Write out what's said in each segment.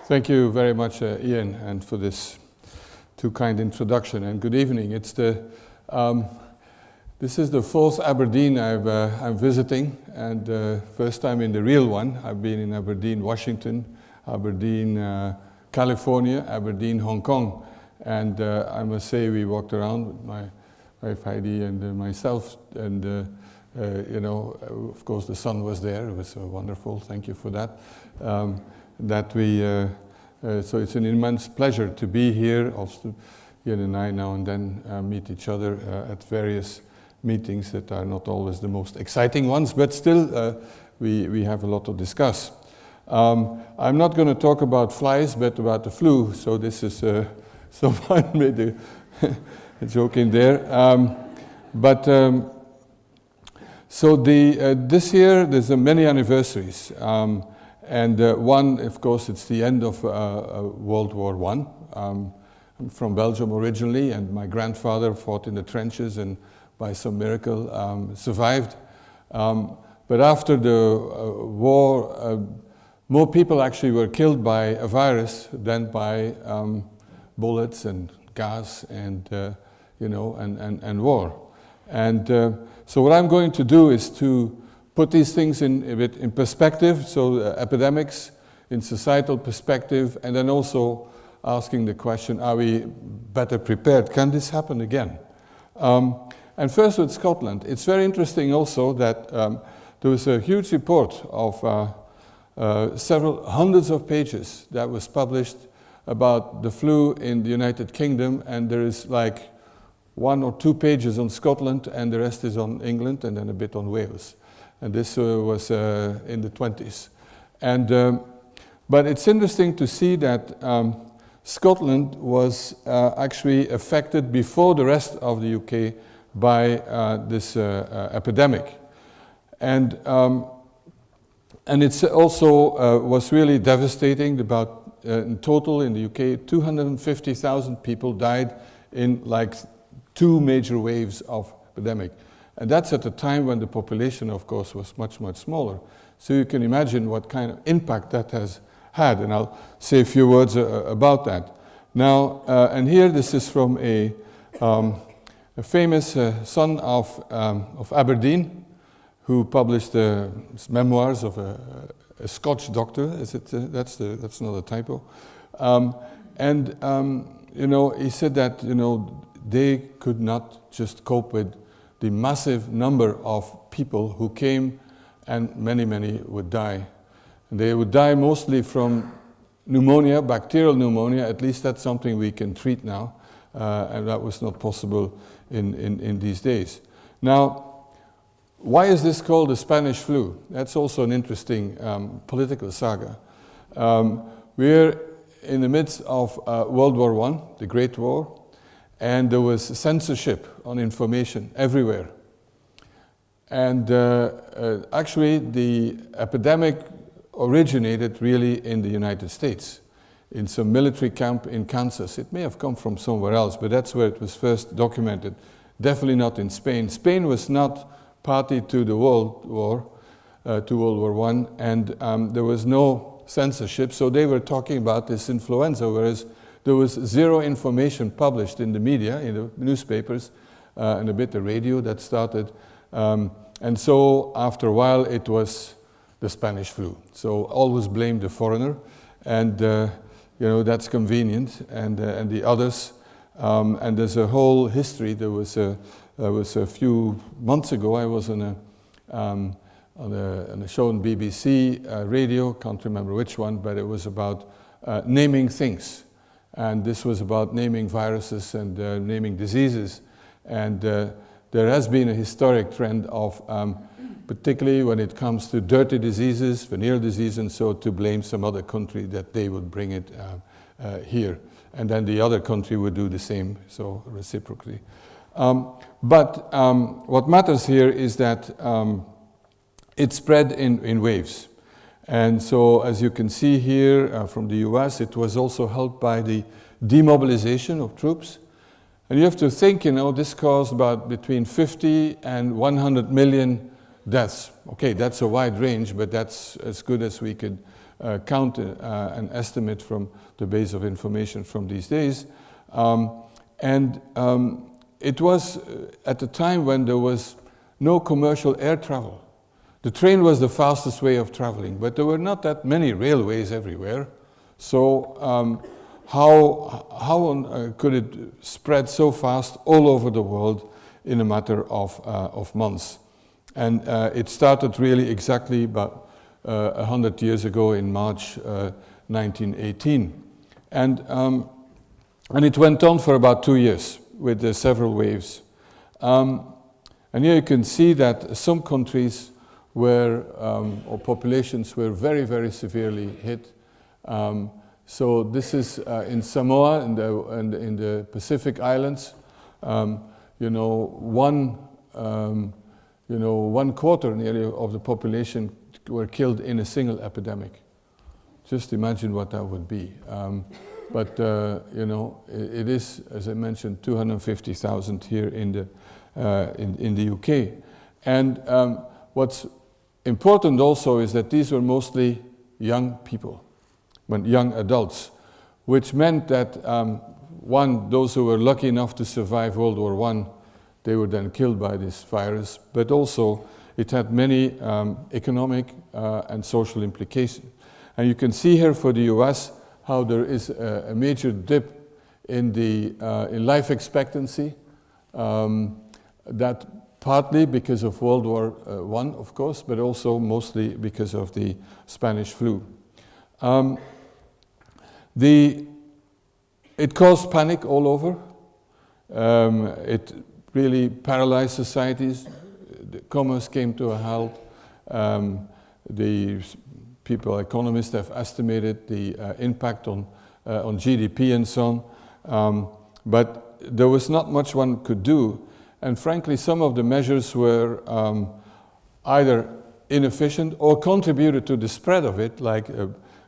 Thank you very much, Ian, and for this too kind introduction. And good evening. It's this is the fourth Aberdeen I'm visiting, and first time in the real one. I've been in Aberdeen, Washington, Aberdeen, California, Aberdeen, Hong Kong, and I must say we walked around with my wife Heidi and myself, and you know, of course the sun was there. It was wonderful. Thank you for that. So it's an immense pleasure to be here. Also, Ian and I now and then meet each other at various meetings that are not always the most exciting ones, but still we have a lot to discuss. I'm not going to talk about flies, but about the flu. So this is someone made a joke in there. So this year there's many anniversaries. And one, of course, it's the end of World War I. I'm from Belgium originally, and my grandfather fought in the trenches and by some miracle survived. But after the war, more people actually were killed by a virus than by bullets and gas and, you know, and war. And so what I'm going to do is to put these things in a bit in perspective, so epidemics in societal perspective, and then also asking the question, are we better prepared? Can this happen again? And first with Scotland, it's very interesting also that there was a huge report of several hundreds of pages that was published about the flu in the United Kingdom, and there is like 1 or 2 pages on Scotland, and the rest is on England, and then a bit on Wales. And this was in the 20s. And, but it's interesting to see that Scotland was actually affected before the rest of the UK by this epidemic. And it's also was really devastating. About, in total in the UK, 250,000 people died in like 2 major waves of epidemic. And that's at a time when the population, of course, was much, much smaller. So you can imagine what kind of impact that has had, and I'll say a few words about that. Now, and here this is from a famous son of Aberdeen, who published memoirs of a Scotch doctor. Is it? That's not a typo. You know, he said that, you know, they could not just cope with the massive number of people who came, and many, many would die. And they would die mostly from pneumonia, bacterial pneumonia. At least that's something we can treat now, and that was not possible in these days. Now, why is this called the Spanish flu? That's also an interesting political saga. We're in the midst of World War I, the Great War, and there was censorship on information everywhere. And actually, the epidemic originated really in the United States, in some military camp in Kansas. It may have come from somewhere else, but that's where it was first documented. Definitely not in Spain. Spain was not party to the World War I, and there was no censorship, so they were talking about this influenza, whereas there was zero information published in the media, in the newspapers, and a bit the radio that started. And so after a while, it was the Spanish flu. So always blame the foreigner, and you know, that's convenient, and the others. And there's a whole history. There was a few months ago, I was on a show on BBC radio, can't remember which one, but it was about naming things. And this was about naming viruses and naming diseases. And there has been a historic trend of, particularly when it comes to dirty diseases, venereal disease, and so to blame some other country that they would bring it here. And then the other country would do the same, so reciprocally. But what matters here is that it spread in waves. And so, as you can see here from the US, it was also helped by the demobilization of troops. And you have to think, you know, this caused about between 50 and 100 million deaths. Okay, that's a wide range, but that's as good as we could count and estimate from the base of information from these days. It was at a time when there was no commercial air travel. The train was the fastest way of traveling, but there were not that many railways everywhere. So how could it spread so fast all over the world in a matter of months? And it started really exactly about 100 years ago in March 1918. And it went on for about 2 years with several waves. And here you can see that some countries were, or populations were very, very severely hit. So this is in Samoa and in the Pacific Islands. You know, one quarter nearly of the population were killed in a single epidemic. Just imagine what that would be. You know, it is, as I mentioned, 250,000 here in the UK. And what's important also is that these were mostly young people, young adults, which meant that those who were lucky enough to survive World War I, they were then killed by this virus, but also it had many economic and social implications. And you can see here for the US how there is a major dip in life expectancy, that partly because of World War I, of course, but also mostly because of the Spanish flu. It caused panic all over. It really paralyzed societies. The commerce came to a halt. The economists have estimated the impact on GDP and so on. But there was not much one could do. And frankly, some of the measures were either inefficient or contributed to the spread of it, like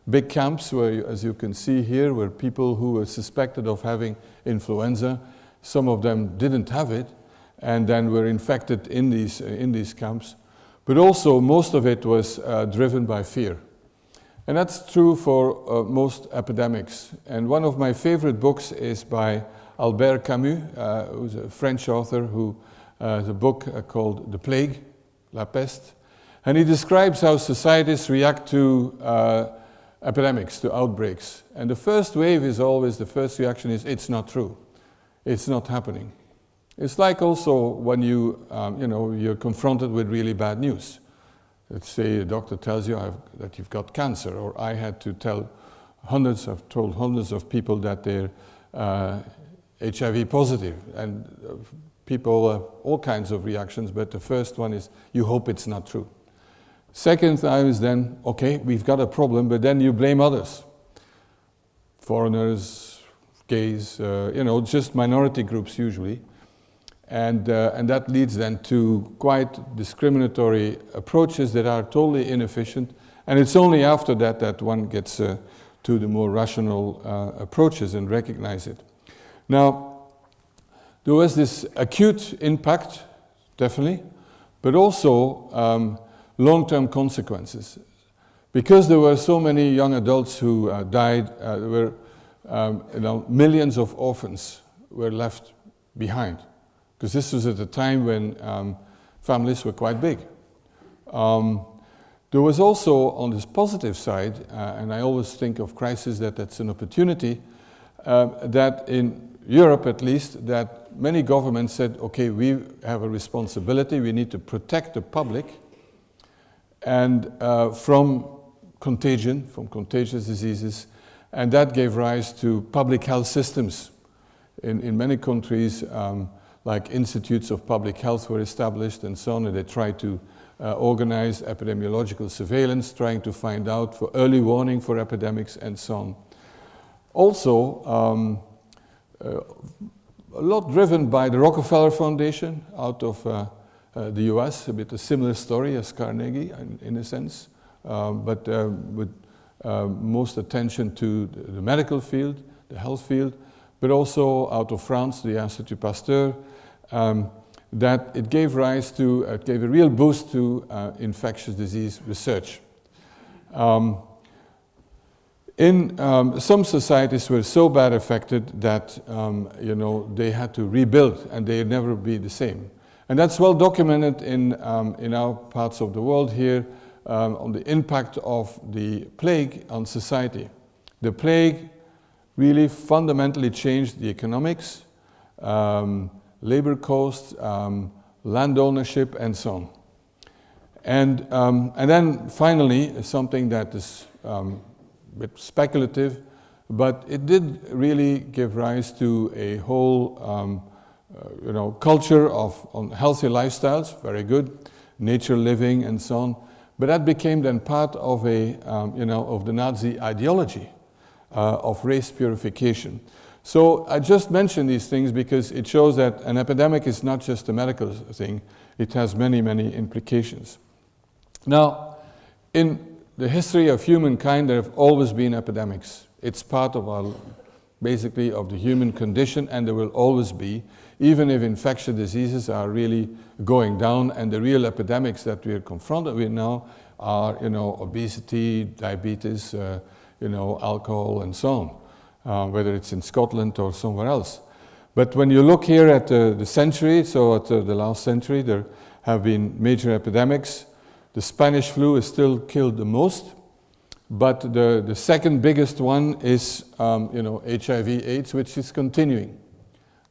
big camps where, as you can see here, were people who were suspected of having influenza. Some of them didn't have it and then were infected in these camps. But also, most of it was driven by fear. And that's true for most epidemics. And one of my favorite books is by Albert Camus, who's a French author who has a book called The Plague, La Peste. And he describes how societies react to epidemics, to outbreaks. And the first wave is always, the first reaction is, it's not true. It's not happening. It's like also when you're confronted with really bad news. Let's say a doctor tells you that you've got cancer, or I had to tell I've told hundreds of people that they're HIV positive, and people have all kinds of reactions, but the first one is you hope it's not true. Second time is then, okay, we've got a problem, but then you blame others. Foreigners, gays, just minority groups usually. And that leads then to quite discriminatory approaches that are totally inefficient. And it's only after that one gets to the more rational approaches and recognize it. Now, there was this acute impact, definitely, but also long-term consequences. Because there were so many young adults who died, there were millions of orphans were left behind. Because this was at a time when families were quite big. There was also, on this positive side, and I always think of crisis that's an opportunity, that in Europe at least, that many governments said, okay, we have a responsibility, we need to protect the public and from contagion, from contagious diseases, and that gave rise to public health systems. In many countries, like institutes of public health were established and so on, and they tried to organize epidemiological surveillance, trying to find out for early warning for epidemics and so on. Also, a lot driven by the Rockefeller Foundation out of the US, a bit a similar story as Carnegie in a sense, but with most attention to the medical field, the health field, but also out of France, the Institut Pasteur, that it gave rise to, it gave a real boost to infectious disease research. In some societies were so bad affected that they had to rebuild, and they'd never be the same. And that's well documented in our parts of the world here on the impact of the plague on society. The plague really fundamentally changed the economics, labor costs, land ownership, and so on. And then finally, something that is a bit speculative, but it did really give rise to a whole culture of healthy lifestyles, very good, nature living and so on. But that became then part of of the Nazi ideology of race purification. So I just mention these things because it shows that an epidemic is not just a medical thing, it has many, many implications. Now, in the history of humankind, there have always been epidemics. It's part of basically of the human condition, and there will always be, even if infectious diseases are really going down, and the real epidemics that we are confronted with now are, obesity, diabetes, alcohol, and so on, whether it's in Scotland or somewhere else. But when you look here at the century, so at the last century, there have been major epidemics. The Spanish flu has still killed the most, but the second biggest one is, HIV/AIDS, which is continuing.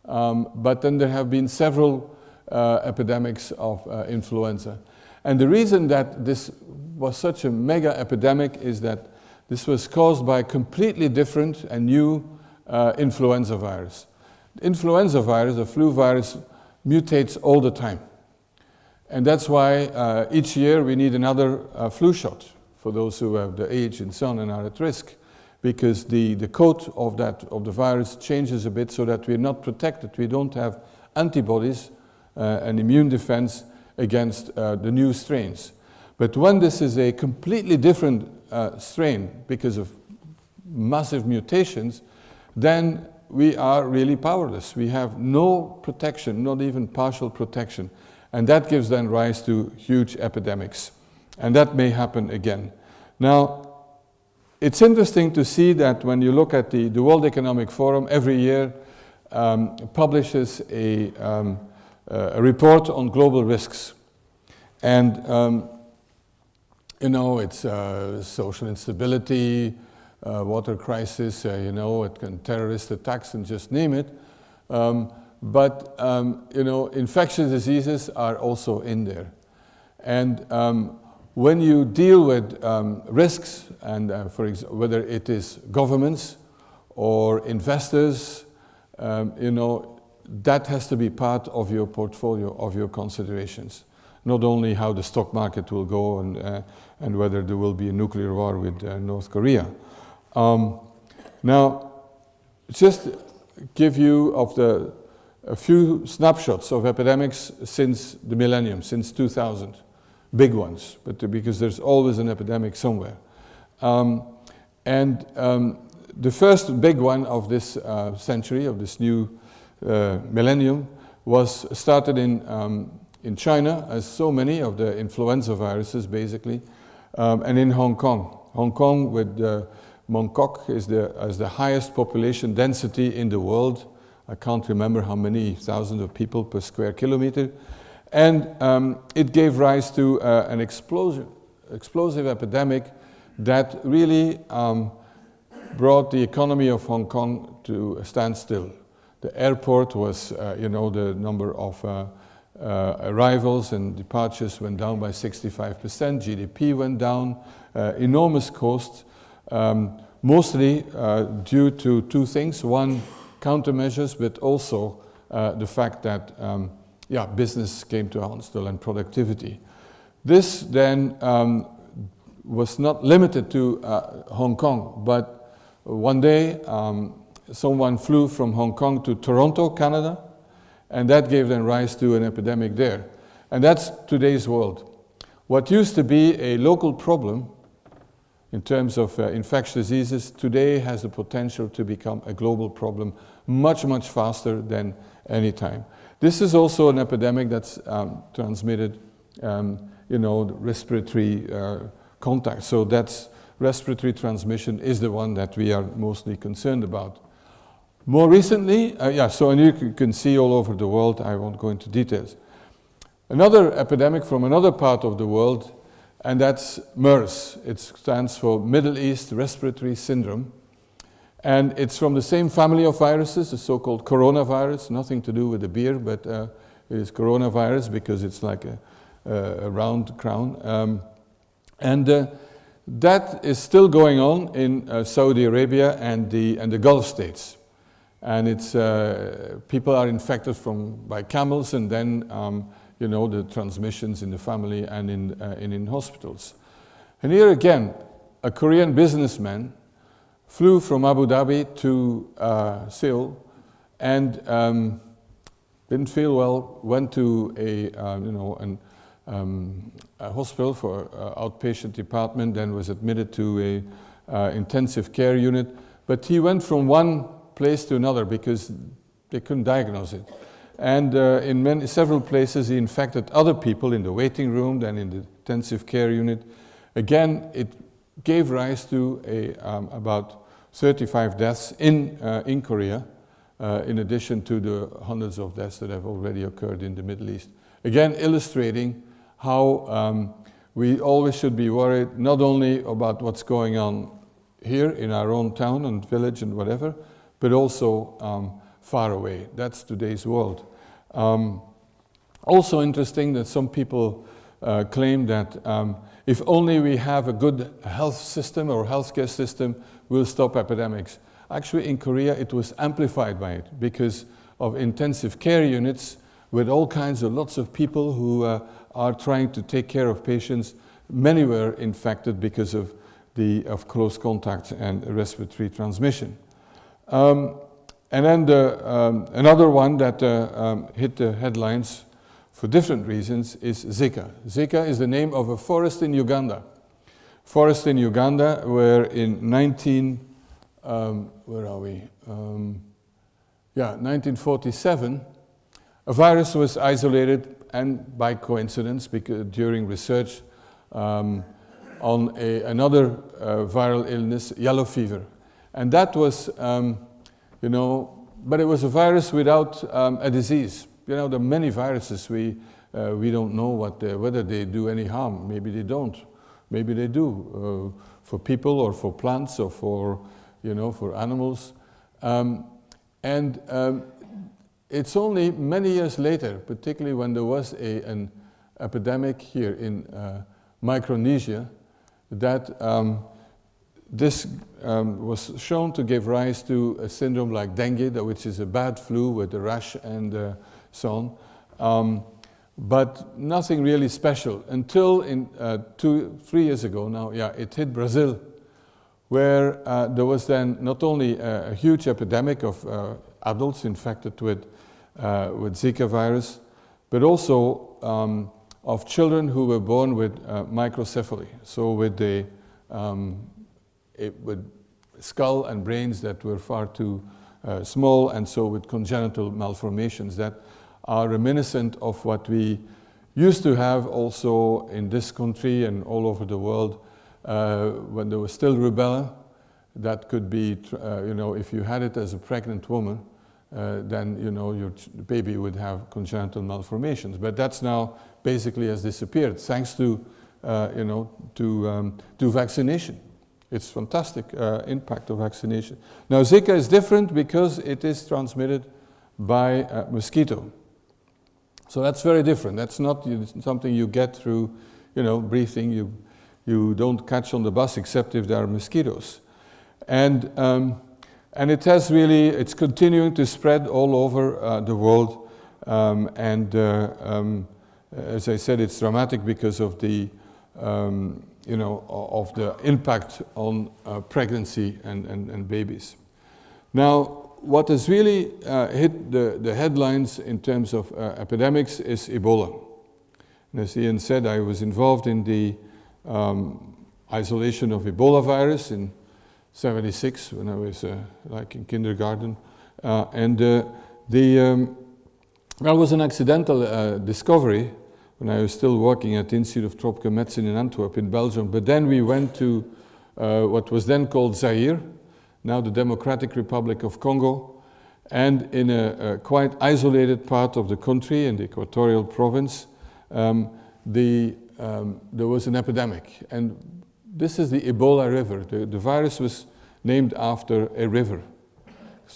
But then there have been several epidemics of influenza. And the reason that this was such a mega epidemic is that this was caused by a completely different and new influenza virus. The influenza virus, the flu virus, mutates all the time. And that's why each year we need another flu shot for those who have the age and so on and are at risk, because the code of the virus changes a bit so that we're not protected. We don't have antibodies, an immune defense against the new strains. But when this is a completely different strain because of massive mutations, then we are really powerless. We have no protection, not even partial protection. And that gives then rise to huge epidemics. And that may happen again. Now, it's interesting to see that when you look at the World Economic Forum, every year publishes a report on global risks. And, it's social instability, water crisis, terrorist attacks, and just name it. But infectious diseases are also in there. And when you deal with risks, and for example, whether it is governments or investors, that has to be part of your portfolio, of your considerations. Not only how the stock market will go and whether there will be a nuclear war with North Korea. Now, just give you a few snapshots of epidemics since the millennium, since 2000, big ones, but because there's always an epidemic somewhere. The first big one of this century, of this new millennium, was started in China, as so many of the influenza viruses, basically, and in Hong Kong. Hong Kong, with Mongkok, has the highest population density in the world. I can't remember how many thousands of people per square kilometer. And it gave rise to an explosive epidemic that really brought the economy of Hong Kong to a standstill. The airport was, the number of arrivals and departures went down by 65%, GDP went down, enormous costs, mostly due to two things. One, countermeasures, but also the fact that business came to a standstill and productivity. This then was not limited to Hong Kong, but one day someone flew from Hong Kong to Toronto, Canada, and that gave then rise to an epidemic there. And that's today's world. What used to be a local problem in terms of infectious diseases today has the potential to become a global problem much, much faster than any time. This is also an epidemic that's transmitted, respiratory contact. So that's respiratory transmission is the one that we are mostly concerned about. More recently, and you can see all over the world, I won't go into details. Another epidemic from another part of the world, and that's MERS. It stands for Middle East Respiratory Syndrome. And it's from the same family of viruses, the so-called coronavirus, nothing to do with the beer, but it is coronavirus because it's like a round crown. That is still going on in Saudi Arabia and the Gulf states. And it's people are infected by camels, and then the transmissions in the family and in hospitals. And here again, a Korean businessman flew from Abu Dhabi to Seoul and didn't feel well. Went to a hospital for outpatient department, then was admitted to a intensive care unit. But he went from one place to another because they couldn't diagnose it. And in several places he infected other people in the waiting room, then in the intensive care unit. Again, it gave rise to about 35 deaths in Korea, in addition to the hundreds of deaths that have already occurred in the Middle East. Again, illustrating how we always should be worried not only about what's going on here in our own town and village and whatever, but also far away. That's today's world. Also interesting that some people claim that if only we have a good health system or healthcare system, we'll stop epidemics. Actually, in Korea, it was amplified by it because of intensive care units with all kinds of lots of people who are trying to take care of patients. Many were infected because of close contact and respiratory transmission. And then another one that hit the headlines for different reasons is Zika. Zika is the name of a forest in Uganda. Forest in Uganda where in 1947, a virus was isolated, and by coincidence, because during research on another viral illness, yellow fever. And that was, but it was a virus without a disease. There are many viruses we don't know whether they do any harm. Maybe they don't. Maybe they do for people or for plants or for animals. It's only many years later, particularly when there was an epidemic here in Micronesia, that this was shown to give rise to a syndrome like dengue, which is a bad flu with a rash and so on. But nothing really special until 2-3 years ago now, it hit Brazil, where there was then not only a huge epidemic of adults infected with Zika virus, but also of children who were born with microcephaly, so with skull and brains that were far too small, and so with congenital malformations that are reminiscent of what we used to have also in this country and all over the world when there was still rubella. That could be, if you had it as a pregnant woman, then your baby would have congenital malformations. But that's now basically has disappeared thanks to vaccination. It's fantastic impact of vaccination. Now Zika is different because it is transmitted by mosquito. So that's very different. That's not something you get through, breathing. You don't catch on the bus except if there are mosquitoes. And it has really, it's continuing to spread all over the world. As I said, it's dramatic because of the, of the impact on pregnancy and babies. Now, what has really hit the headlines in terms of epidemics is Ebola. And as Ian said, I was involved in the isolation of Ebola virus in '76 when I was in kindergarten. That was an accidental discovery when I was still working at the Institute of Tropical Medicine in Antwerp in Belgium. But then we went to what was then called Zaire, now the Democratic Republic of Congo, and in a quite isolated part of the country, in the Equatorial Province, there was an epidemic. And this is the Ebola River. The virus was named after a river.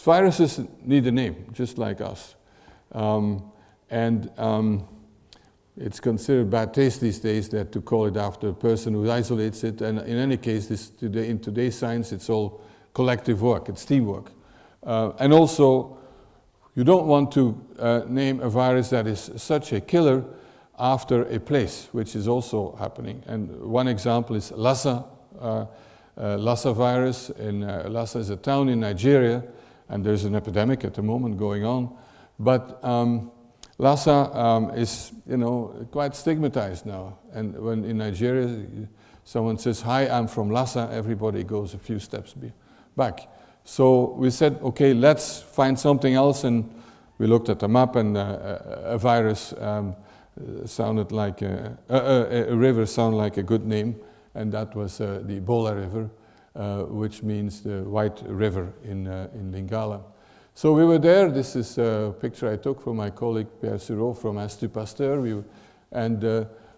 Viruses need a name, just like us. It's considered bad taste these days that to call it after a person who isolates it. And in any case, in today's science, it's all collective work, it's teamwork. And also, you don't want to name a virus that is such a killer after a place, which is also happening. And one example is Lassa virus. Lassa is a town in Nigeria, and there's an epidemic at the moment going on. But Lassa is, quite stigmatized now. And when in Nigeria someone says, "Hi, I'm from Lassa," everybody goes a few steps back. So we said, okay, let's find something else, and we looked at the map, and a virus sounded like a river sounded like a good name, and that was the Ebola River, which means the White River in Lingala. So we were there. This is a picture I took from my colleague Pierre Sureau from Institut Pasteur.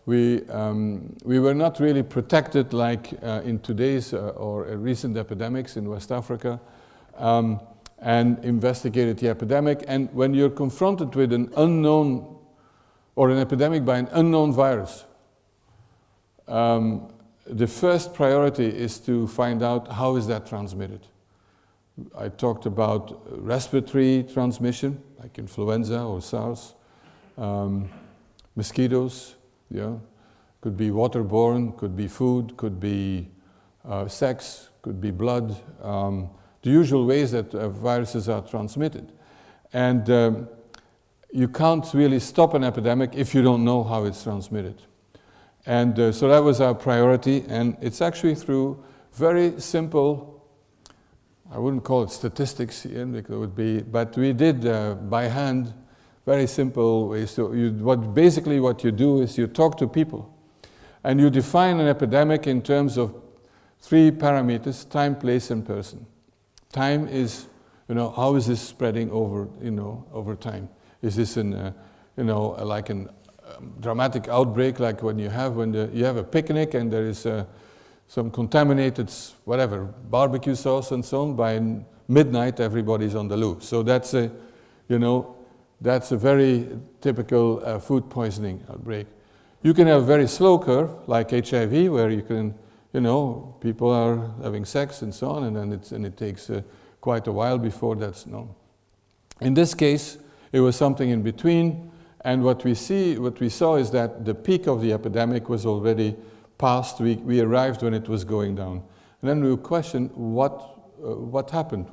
We were not really protected like in today's or recent epidemics in West Africa, and investigated the epidemic. And when you're confronted with an unknown or an epidemic by an unknown virus, the first priority is to find out how is that transmitted. I talked about respiratory transmission, like influenza or SARS, mosquitoes, could be waterborne, could be food, could be sex, could be blood, the usual ways that viruses are transmitted. And you can't really stop an epidemic if you don't know how it's transmitted. And so that was our priority, and it's actually through very simple, I wouldn't call it statistics here, because it would be, but we did by hand very simple ways. So basically what you do is you talk to people, and you define an epidemic in terms of 3 parameters: time, place, and person. Time is, how is this spreading over, over time? Is this like a dramatic outbreak, like when you have a picnic and there is some contaminated, barbecue sauce and so on, by midnight everybody's on the loo. So that's a very typical food poisoning outbreak. You can have a very slow curve, like HIV, where you can, people are having sex and so on, and it takes quite a while before that's known. In this case, it was something in between, and what we saw is that the peak of the epidemic was already past. We arrived when it was going down. And then we questioned what happened.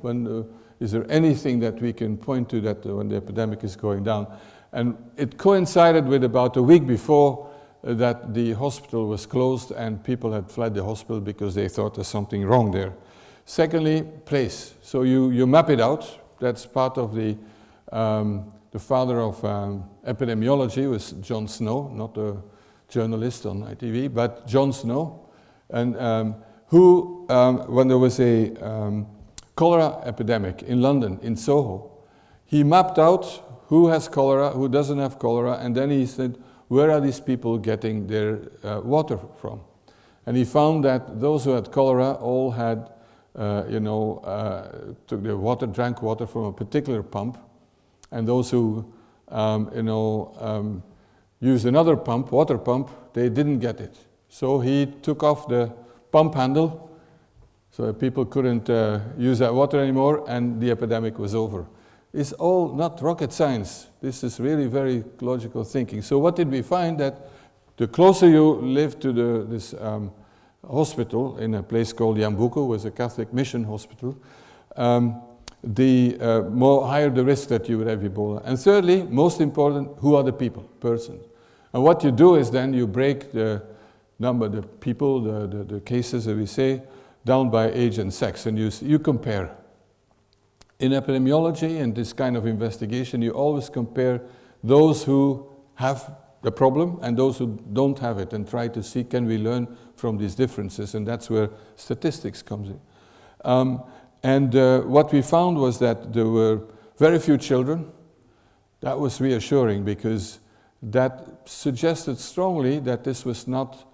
Is there anything that we can point to that when the epidemic is going down? And it coincided with about a week before that the hospital was closed and people had fled the hospital because they thought there's something wrong there. Secondly, place. So you map it out. That's part of the father of epidemiology was John Snow, not a journalist on ITV, but John Snow, and who, when there was a cholera epidemic in London, in Soho, he mapped out who has cholera, who doesn't have cholera, and then he said, where are these people getting their water from? And he found that those who had cholera all had, took their water, drank water from a particular pump, and those who, used another pump, water pump, they didn't get it. So he took off the pump handle so that people couldn't use that water anymore, and the epidemic was over. It's all not rocket science. This is really very logical thinking. So what did we find? That the closer you live to this hospital in a place called Yambuku, was a Catholic mission hospital, the higher the risk that you would have Ebola. And thirdly, most important, who are the people, persons. And what you do is then you break the number, the people, the cases, as we say, down by age and sex, and you compare. In epidemiology and this kind of investigation, you always compare those who have the problem and those who don't have it, and try to see, can we learn from these differences? And that's where statistics comes in. What we found was that there were very few children. That was reassuring, because that suggested strongly that this was not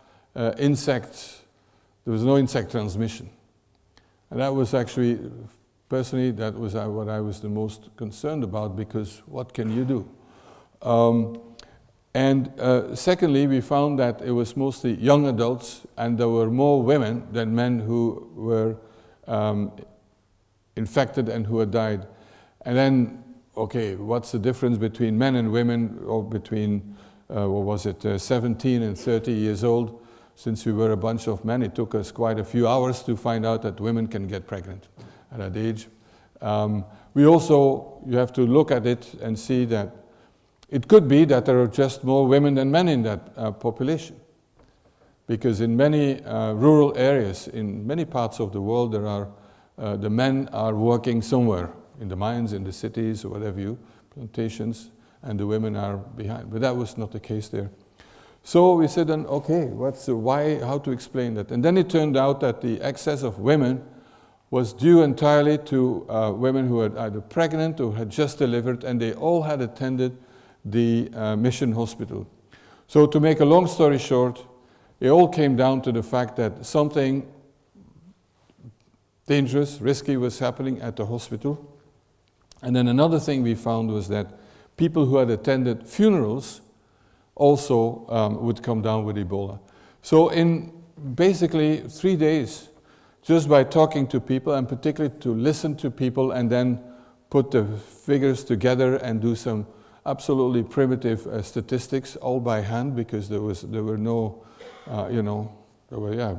insect, there was no insect transmission. And that was actually, personally, that was what I was the most concerned about, because what can you do? Secondly, we found that it was mostly young adults, and there were more women than men who were infected and who had died. And then, okay, what's the difference between men and women, or between, 17 and 30 years old? Since we were a bunch of men, it took us quite a few hours to find out that women can get pregnant at that age. You have to look at it and see that it could be that there are just more women than men in that population. Because in many rural areas, in many parts of the world, the men are working somewhere, in the mines, in the cities, or whatever plantations, and the women are behind. But that was not the case there. So we said then, okay, how to explain that? And then it turned out that the excess of women was due entirely to women who were either pregnant or had just delivered, and they all had attended the mission hospital. So to make a long story short, it all came down to the fact that something dangerous, risky was happening at the hospital. And then another thing we found was that people who had attended funerals also would come down with Ebola. So in basically 3 days, just by talking to people, and particularly to listen to people and then put the figures together and do some absolutely primitive statistics all by hand, because there were no,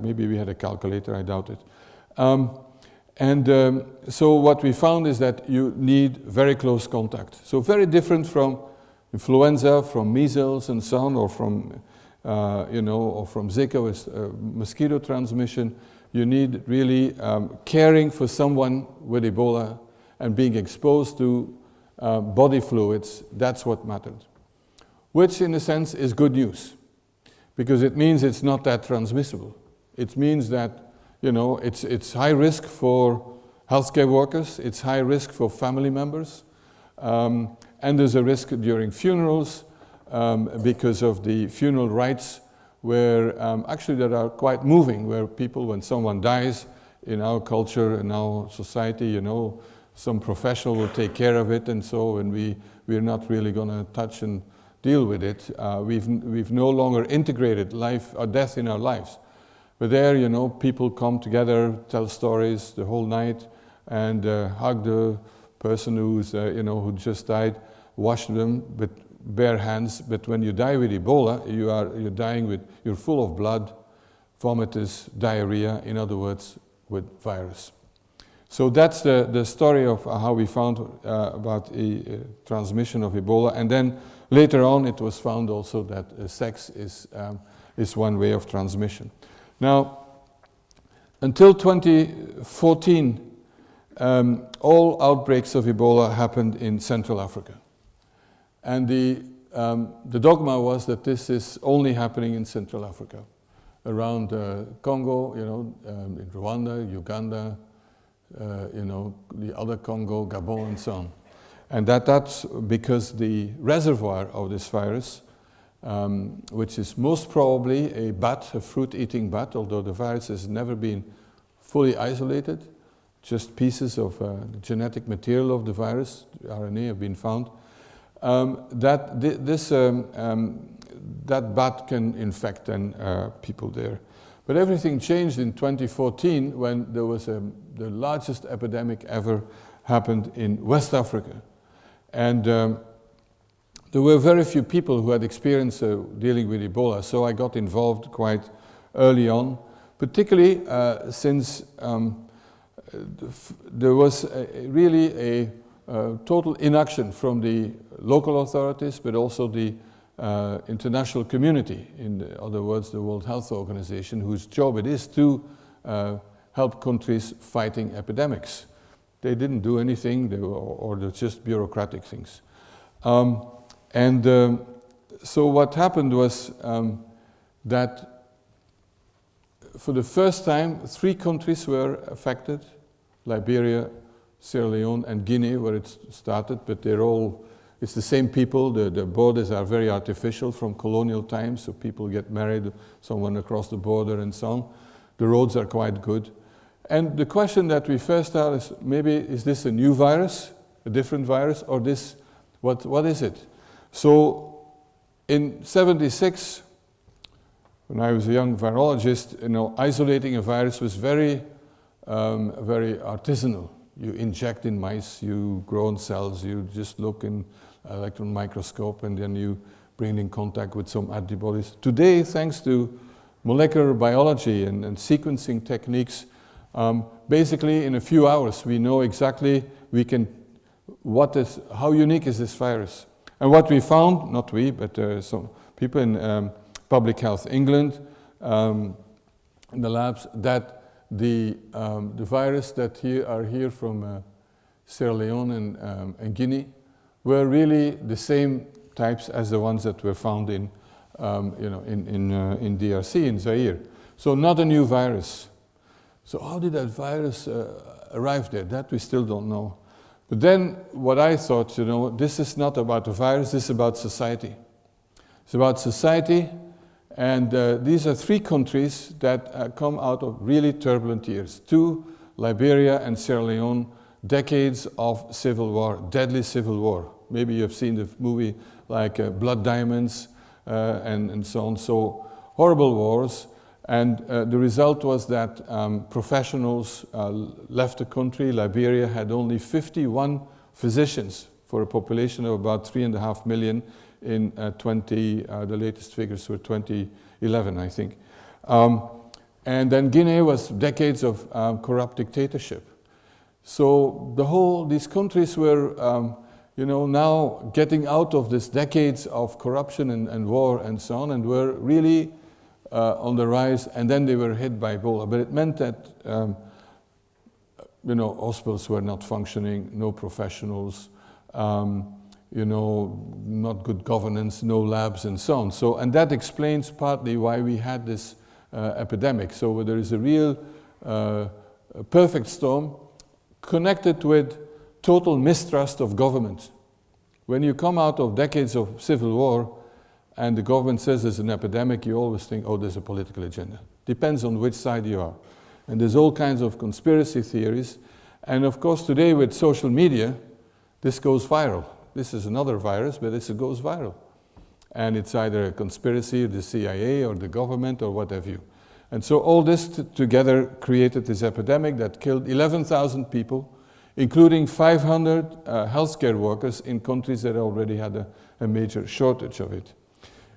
maybe we had a calculator, I doubt it. So what we found is that you need very close contact. So very different from influenza, from measles and so on, or from, or from Zika with mosquito transmission. You need really caring for someone with Ebola and being exposed to body fluids. That's what mattered. Which, in a sense, is good news, because it means it's not that transmissible. It means that it's high risk for healthcare workers, it's high risk for family members, and there's a risk during funerals because of the funeral rites, where actually that are quite moving, where people, when someone dies in our culture, in our society, some professional will take care of it, and so, and we're not really going to touch and deal with it. We've no longer integrated life or death in our lives. But there, people come together, tell stories the whole night, and hug the person who's, who just died, wash them with bare hands. But when you die with Ebola, you're dying with, you're full of blood, vomitus, diarrhea, in other words, with virus. So that's the story of how we found about a transmission of Ebola. And then later on, it was found also that sex is one way of transmission. Now, until 2014, all outbreaks of Ebola happened in Central Africa. And the dogma was that this is only happening in Central Africa, around Congo, in Rwanda, Uganda, the other Congo, Gabon, and so on. And that's because the reservoir of this virus, which is most probably a bat, a fruit-eating bat, although the virus has never been fully isolated, just pieces of genetic material of the virus, RNA, have been found, that bat can infect people there. But everything changed in 2014 when there was the largest epidemic ever happened in West Africa. And there were very few people who had experience dealing with Ebola, so I got involved quite early on, particularly since there was really a total inaction from the local authorities, but also the international community, in other words, the World Health Organization, whose job it is to help countries fighting epidemics. They didn't do anything, or they're just bureaucratic things. So what happened was that for the first time, 3 countries were affected: Liberia, Sierra Leone, and Guinea, where it started, but it's the same people. The borders are very artificial from colonial times, so people get married, someone across the border and so on. The roads are quite good. And the question that we first had is, maybe, is this a new virus, a different virus, or what is it? So in '76, when I was a young virologist, isolating a virus was very artisanal. You inject in mice, you grow on cells, you just look in electron microscope, and then you bring in contact with some antibodies. Today, thanks to molecular biology and sequencing techniques, basically in a few hours we know exactly how unique is this virus. And what we found, not we, but some people in Public Health England, in the labs, that the virus that are here from Sierra Leone and Guinea were really the same types as the ones that were found in DRC, in Zaire. So not a new virus. So how did that virus arrive there? That we still don't know. But then what I thought, this is not about the virus, this is about society. It's about society, and these are 3 countries that come out of really turbulent years. 2, Liberia and Sierra Leone, decades of civil war, deadly civil war. Maybe you've seen the movie like Blood Diamonds and so on. So horrible wars. And the result was that professionals left the country. Liberia had only 51 physicians for a population of about 3.5 million in the latest figures were 2011, I think. And then Guinea was decades of corrupt dictatorship. So these countries were, now getting out of this decades of corruption and war and so on, and were really on the rise, and then they were hit by Ebola. But it meant that, hospitals were not functioning, no professionals, not good governance, no labs, and so on. So, and that explains partly why we had this epidemic. So there is a real perfect storm connected with total mistrust of government. When you come out of decades of civil war, and the government says there's an epidemic, you always think, oh, there's a political agenda. Depends on which side you are. And there's all kinds of conspiracy theories. And of course, today with social media, this goes viral. This is another virus, but it goes viral. And it's either a conspiracy, the CIA, or the government, or what have you. And so all this together created this epidemic that killed 11,000 people, including 500 healthcare workers in countries that already had a major shortage of it.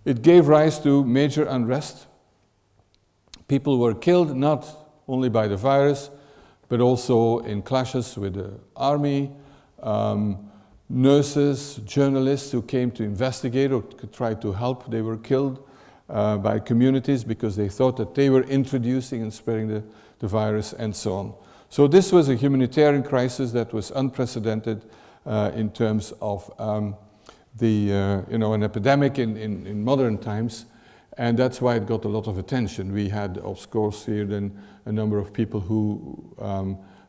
It gave rise to major unrest. People were killed not only by the virus, but also in clashes with the army, nurses, journalists who came to investigate or to try to help. They were killed by communities because they thought that they were introducing and spreading the virus and so on. So this was a humanitarian crisis that was unprecedented in terms of an epidemic in modern times, and that's why it got a lot of attention. We had, of course, here then a number of people who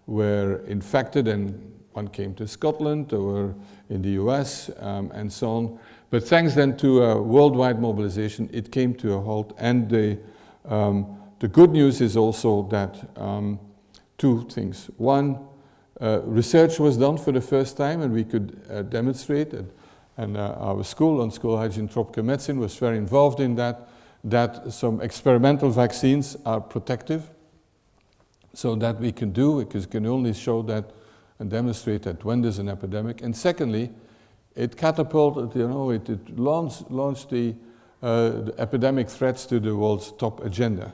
were infected, and one came to Scotland or in the US and so on. But thanks then to a worldwide mobilization, it came to a halt. And the good news is also that 2 things. One, research was done for the first time, and we could demonstrate it. And our school, on School of Hygiene and Tropical Medicine, was very involved in that some experimental vaccines are protective. So that we can do, because we can only show that and demonstrate that when there's an epidemic. And secondly, it catapulted, it launched the epidemic threats to the world's top agenda.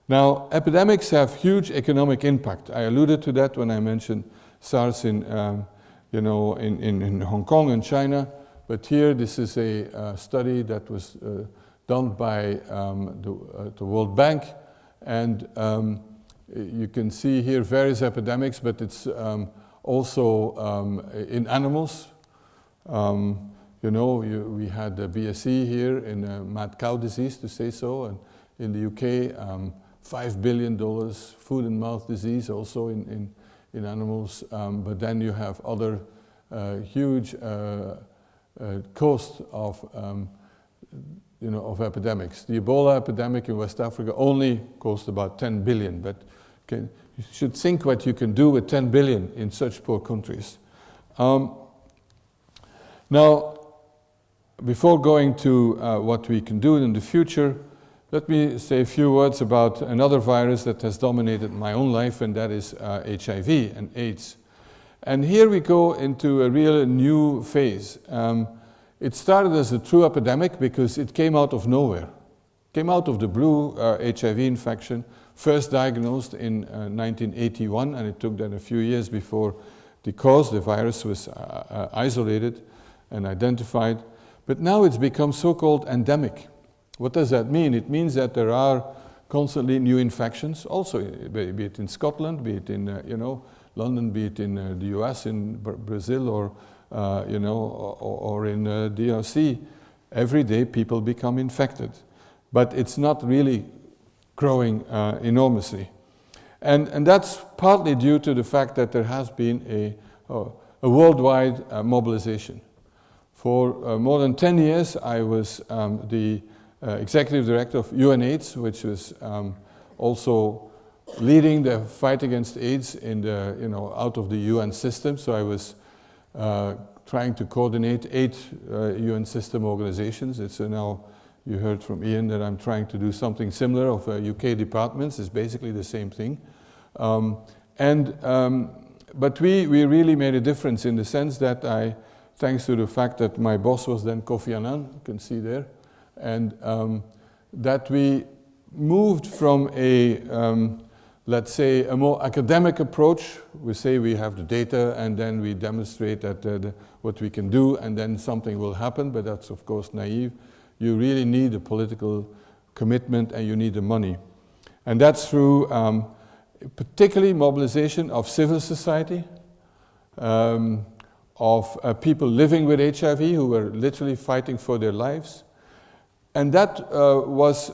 Now, epidemics have huge economic impact. I alluded to that when I mentioned SARS in Hong Kong and China. But here, this is a study that was done by the World Bank. And you can see here various epidemics, but it's also in animals. You know, we had the BSE here in mad cow disease, to say so, and in the UK, $5 billion foot and mouth disease also in animals. But then you have other huge cost of of epidemics. The Ebola epidemic in West Africa only cost about 10 billion, but you should think what you can do with 10 billion in such poor countries. Now, before going to what we can do in the future, let me say a few words about another virus that has dominated my own life, and that is HIV and AIDS. And here we go into a real new phase. It started as a true epidemic because it came out of nowhere. Came out of the blue, HIV infection, first diagnosed in 1981, and it took then a few years before the virus was isolated and identified. But now it's become so-called endemic. What does that mean? It means that there are constantly new infections, also be it in Scotland, be it in London, be it in the US, in Brazil, or or in DRC. Every day people become infected, but it's not really growing enormously. And that's partly due to the fact that there has been a worldwide mobilization. For more than 10 years, I was the executive director of UNAIDS, which was also leading the fight against AIDS in the, out of the UN system. So I was trying to coordinate 8 UN system organizations. It's now, you heard from Ian that I'm trying to do something similar of UK departments. It's basically the same thing. But we really made a difference in the sense that thanks to the fact that my boss was then Kofi Annan, you can see there, and that we moved from a, let's say, a more academic approach. We say we have the data and then we demonstrate that what we can do and then something will happen, but that's of course naive. You really need a political commitment and you need the money. And that's through particularly mobilization of civil society, of people living with HIV who were literally fighting for their lives. And that was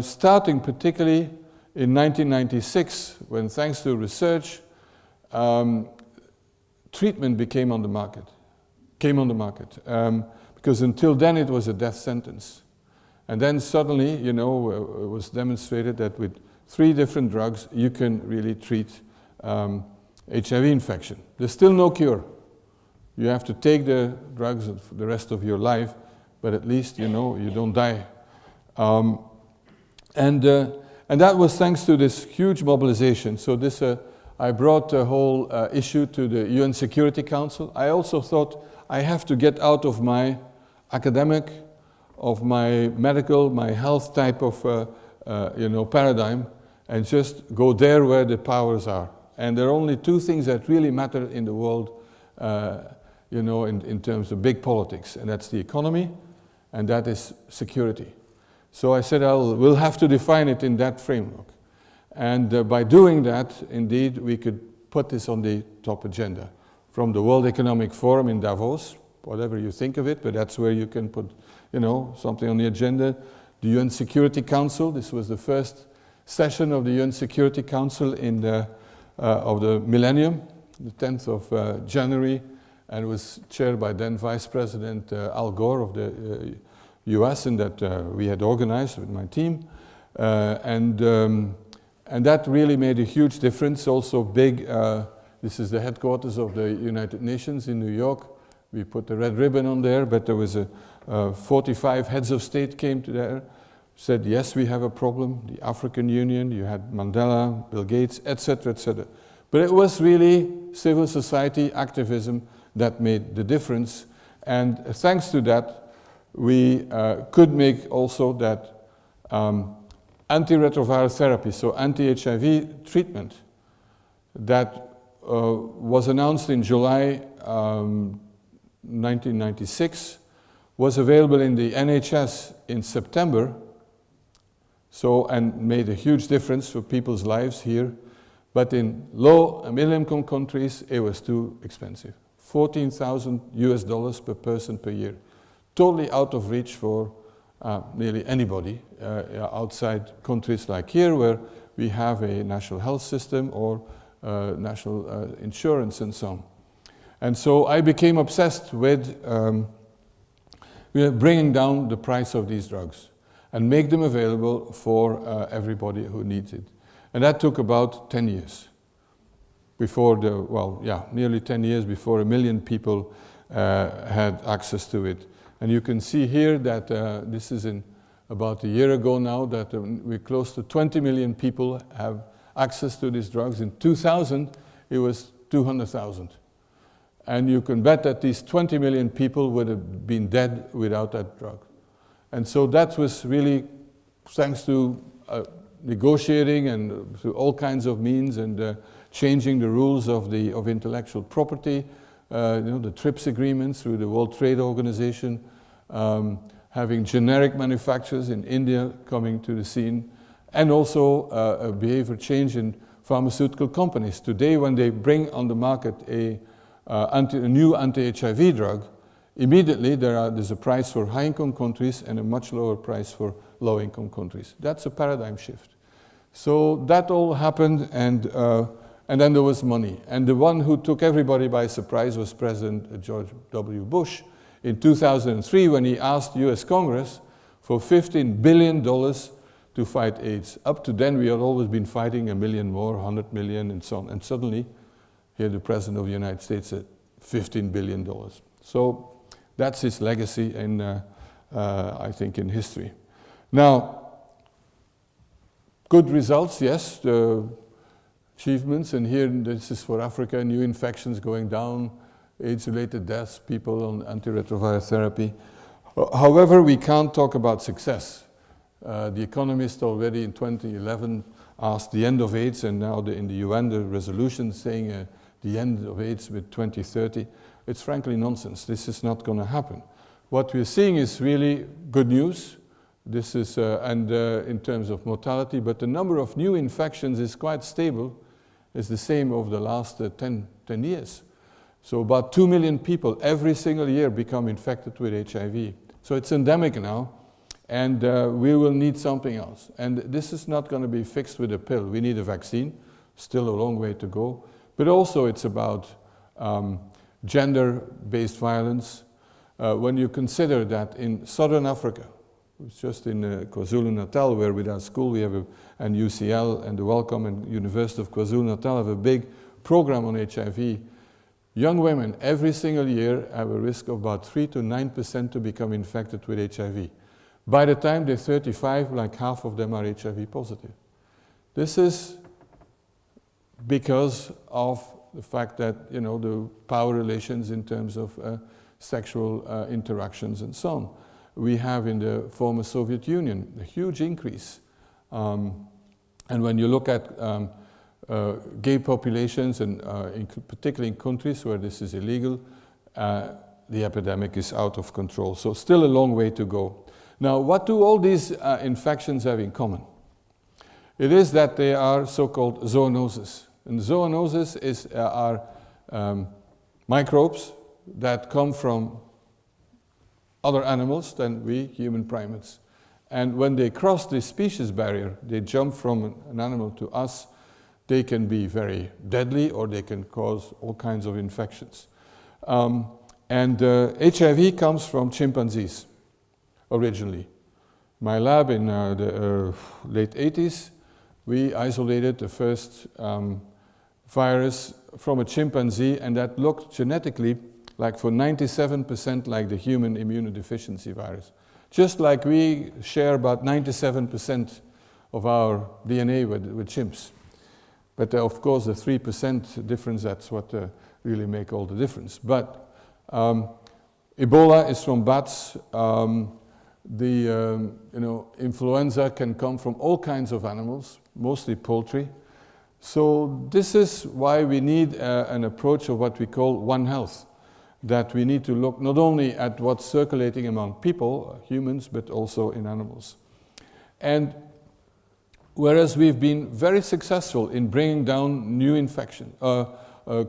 starting particularly in 1996, when thanks to research, treatment came on the market. Because until then it was a death sentence. And then suddenly, it was demonstrated that with 3 different drugs, you can really treat HIV infection. There's still no cure. You have to take the drugs for the rest of your life, but at least, you don't die. And that was thanks to this huge mobilization. So this, I brought the whole issue to the UN Security Council. I also thought I have to get out of my academic, of my medical, my health type of, paradigm, and just go there where the powers are. And there are only 2 things that really matter in the world, in terms of big politics, and that's the economy, and that is security. So I said, we'll have to define it in that framework. And by doing that, indeed, we could put this on the top agenda. From the World Economic Forum in Davos, whatever you think of it, but that's where you can put, something on the agenda. The UN Security Council, this was the first session of the UN Security Council of the millennium, the 10th of January, and it was chaired by then Vice President Al Gore of the US, and that we had organized with my team. And that really made a huge difference. Also big, this is the headquarters of the United Nations in New York. We put the red ribbon on there, but there was 45 heads of state came to there, said, yes, we have a problem. The African Union, you had Mandela, Bill Gates, etc., etc. But it was really civil society activism that made the difference. And thanks to that, we could make also that antiretroviral therapy, so anti-HIV treatment, that was announced in July 1996, was available in the NHS in September, and made a huge difference for people's lives here. But in low and middle income countries, it was too expensive. $14,000 per person per year. totally out of reach for nearly anybody outside countries like here, where we have a national health system or national insurance and so on. And so I became obsessed with bringing down the price of these drugs and make them available for everybody who needs it. And that took about 10 years before nearly 10 years before 1 million people had access to it. And you can see here that this is in about a year ago now, that we're close to 20 million people have access to these drugs. In 2000, it was 200,000. And you can bet that these 20 million people would have been dead without that drug. And so that was really thanks to negotiating and through all kinds of means and changing the rules of intellectual property, the TRIPS agreements through the World Trade Organization, having generic manufacturers in India coming to the scene, and also a behavior change in pharmaceutical companies. Today, when they bring on the market a new anti-HIV drug, immediately there's a price for high-income countries and a much lower price for low-income countries. That's a paradigm shift. So that all happened, and then there was money. And the one who took everybody by surprise was President George W. Bush in 2003, when he asked US Congress for $15 billion to fight AIDS. Up to then, we had always been fighting 1 million more, 100 million, and so on. And suddenly, here the President of the United States said $15 billion. So that's his legacy, I think, in history. Now, good results, yes, the achievements, and here this is for Africa, new infections going down, AIDS-related deaths, people on antiretroviral therapy. However, we can't talk about success. The Economist already in 2011 asked the end of AIDS, and now in the UN, the resolution saying the end of AIDS with 2030. It's frankly nonsense. This is not going to happen. What we're seeing is really good news. This is, in terms of mortality, but the number of new infections is quite stable. It's the same over the last 10 years. So about 2 million people every single year become infected with HIV. So it's endemic now, and we will need something else. And this is not going to be fixed with a pill. We need a vaccine, still a long way to go. But also it's about gender-based violence. When you consider that in Southern Africa, it's just in KwaZulu-Natal, where with our school we have and UCL and the Wellcome and University of KwaZulu-Natal have a big program on HIV. Young women every single year have a risk of about 3 to 9% to become infected with HIV. By the time they're 35, like half of them are HIV positive. This is because of the fact that, the power relations in terms of sexual interactions and so on. We have in the former Soviet Union a huge increase. And when you look at gay populations, and particularly in countries where this is illegal, the epidemic is out of control. So still a long way to go. Now, what do all these infections have in common? It is that they are so-called zoonoses. And zoonoses are microbes that come from other animals than we, human primates. And when they cross the species barrier, they jump from an animal to us, they can be very deadly or they can cause all kinds of infections. HIV comes from chimpanzees originally. My lab in the late 80s, we isolated the first virus from a chimpanzee, and that looked genetically like for 97% like the human immunodeficiency virus. Just like we share about 97% of our DNA with chimps. But of course the 3% difference, that's what really make all the difference. But Ebola is from bats. Influenza can come from all kinds of animals, mostly poultry. So this is why we need an approach of what we call One Health, that we need to look not only at what's circulating among people, humans, but also in animals. And whereas we've been very successful in bringing down new infection,